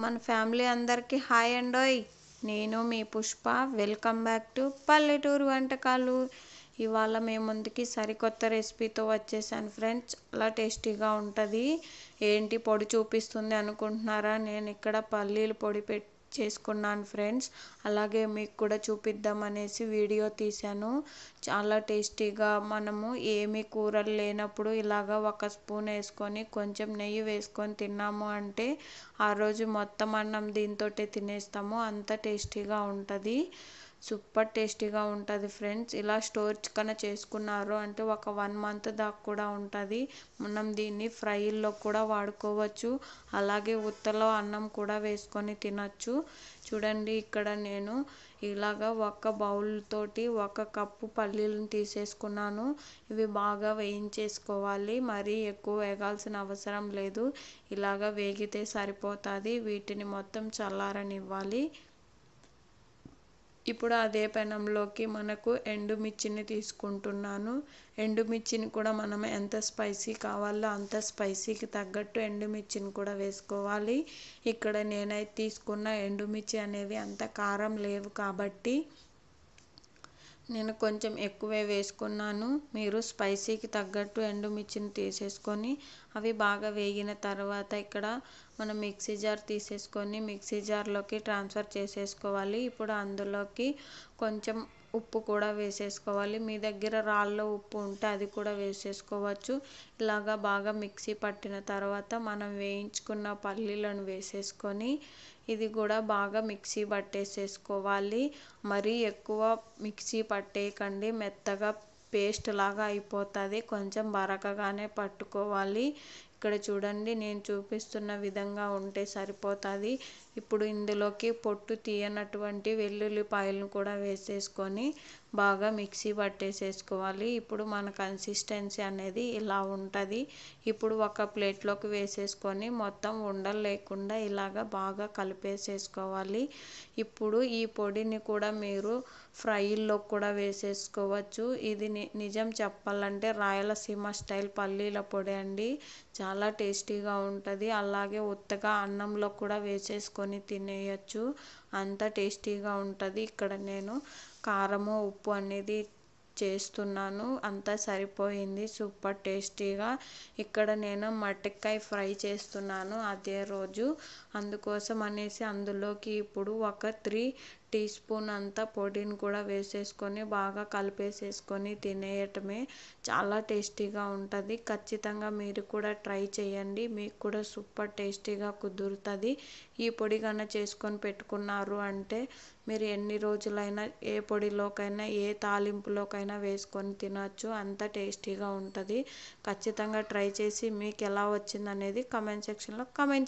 మన ఫ్యామిలీ అందరికీ హాయ్ అండోయ్. నేను మీ పుష్ప. వెల్కమ్ బ్యాక్ టు పల్లెటూరు వంటకాలు. ఇవాళ మేము ముందుకి సరికొత్త రెసిపీతో వచ్చేసాను ఫ్రెండ్స్. చాలా టేస్టీగా ఉంటుంది. ఏంటి పొడి చూపిస్తుంది అనుకుంటున్నారా? నేను ఇక్కడ పల్లీలు పొడి చేసుకున్నాను ఫ్రెండ్స్. అలాగే మీకు కూడా చూపిద్దాం అనేసి వీడియో తీశాను. చాలా టేస్టీగా మనము ఏమీ కూరలు లేనప్పుడు ఇలాగా ఒక స్పూన్ వేసుకొని కొంచెం నెయ్యి వేసుకొని తిన్నాము అంటే ఆ రోజు మొత్తం అన్నం దీంతోటే తినేస్తాము. అంత టేస్టీగా ఉంటుంది. సూపర్ టేస్టీగా ఉంటుంది ఫ్రెండ్స్. ఇలా స్టోర్ కన్నా చేసుకున్నారు అంటే ఒక 1 మంత్ దాకా కూడా ఉంటుంది. మనం దీన్ని ఫ్రైల్లో కూడా వాడుకోవచ్చు. అలాగే ఉత్తలో అన్నం కూడా వేసుకొని తినచ్చు. చూడండి, ఇక్కడ నేను ఇలాగా ఒక బౌల్ తోటి 1 కప్పు పల్లీలను తీసేసుకున్నాను. ఇవి బాగా వేయించేసుకోవాలి. మరీ ఎక్కువ వేగాల్సిన అవసరం లేదు. ఇలాగా వేగితే సరిపోతుంది. వీటిని మొత్తం చల్లారనివ్వాలి. ఇప్పుడు అదే పెనంలోకి మనకు ఎండుమిర్చిని తీసుకుంటున్నాను. ఎండుమిర్చిని కూడా మనం ఎంత స్పైసీ కావాలో అంత స్పైసీకి తగ్గట్టు ఎండుమిర్చిని కూడా వేసుకోవాలి. ఇక్కడ నేనైతే తీసుకున్న ఎండుమిర్చి అనేవి అంత కారం లేవు కాబట్టి నేను కొంచెం ఎక్కువే వేసుకున్నాను. మీరు స్పైసీకి తగ్గట్టు ఎండుమిర్చిని తీసేసుకొని అవి బాగా వేగిన తర్వాత ఇక్కడ మనం మిక్సీ జార్ తీసేసుకొని మిక్సీ జార్లోకి ట్రాన్స్ఫర్ చేసేసుకోవాలి. ఇప్పుడు అందులోకి కొంచెం ఉప్పు కూడా వేసేసుకోవాలి. మీ దగ్గర రాళ్ళ ఉప్పు ఉంటే అది కూడా వేసేసుకోవచ్చు. ఇలాగా బాగా మిక్సీ పట్టిన తర్వాత మనం వేయించుకున్న పల్లీలను వేసేసుకొని ఇది కూడా బాగా మిక్సీ పట్టేసేసుకోవాలి. మరీ ఎక్కువ మిక్సీ పట్టేయకండి, మెత్తగా పేస్ట్ లాగా అయిపోతుంది. కొంచెం బరకగానే పట్టుకోవాలి. ఇక్కడ చూడండి, నేను చూపిస్తున్న విధంగా ఉంటే సరిపోతుంది. ఇప్పుడు ఇందులోకి పొట్టు తీయనటువంటి వెల్లుల్లిపాయలను కూడా వేసేసుకొని బాగా మిక్సీ పట్టేసేసుకోవాలి. ఇప్పుడు మన కన్సిస్టెన్సీ అనేది ఇలా ఉంటుంది. ఇప్పుడు ఒక ప్లేట్లోకి వేసేసుకొని మొత్తం ఉండలు లేకుండా ఇలాగ బాగా కలిపేసేసుకోవాలి. ఇప్పుడు ఈ పొడిని కూడా మీరు ఫ్రైల్లో కూడా వేసేసుకోవచ్చు. ఇది నిజం చెప్పాలంటే రాయలసీమ స్టైల్ పల్లీల పొడి అండి. చాలా టేస్టీగా ఉంటుంది. అలాగే ఉత్తగా అన్నంలో కూడా వేసేసుకొని తినేయచ్చు. అంత టేస్టీగా ఉంటుంది. ఇక్కడ నేను కారము ఉప్పు అనేది చేస్తున్నాను. అంతా సరిపోయింది. సూపర్ టేస్టీగా. ఇక్కడ నేను మట్టికాయ ఫ్రై చేస్తున్నాను అదే రోజు. అందుకోసం అనేసి అందులోకి ఇప్పుడు ఒక 3 టీ స్పూన్ అంత పొడిని కూడా వేసేసుకొని బాగా కలిపేసేసుకొని తినేయటమే. చాలా టేస్టీగా ఉంటుంది. ఖచ్చితంగా మీరు కూడా ట్రై చేయండి. మీకు కూడా సూపర్ టేస్టీగా కుదురుతుంది. ఈ పొడి కన్నా చేసుకొని పెట్టుకున్నారు అంటే మీరు ఎన్ని రోజులైనా ఏ పొడిలోకైనా ఏ తాలింపులోకైనా వేసుకొని తినచ్చు. అంత టేస్టీగా ఉంటుంది. ఖచ్చితంగా ట్రై చేసి మీకు ఎలా వచ్చిందనేది కామెంట్ సెక్షన్లో కామెంట్ చేయండి.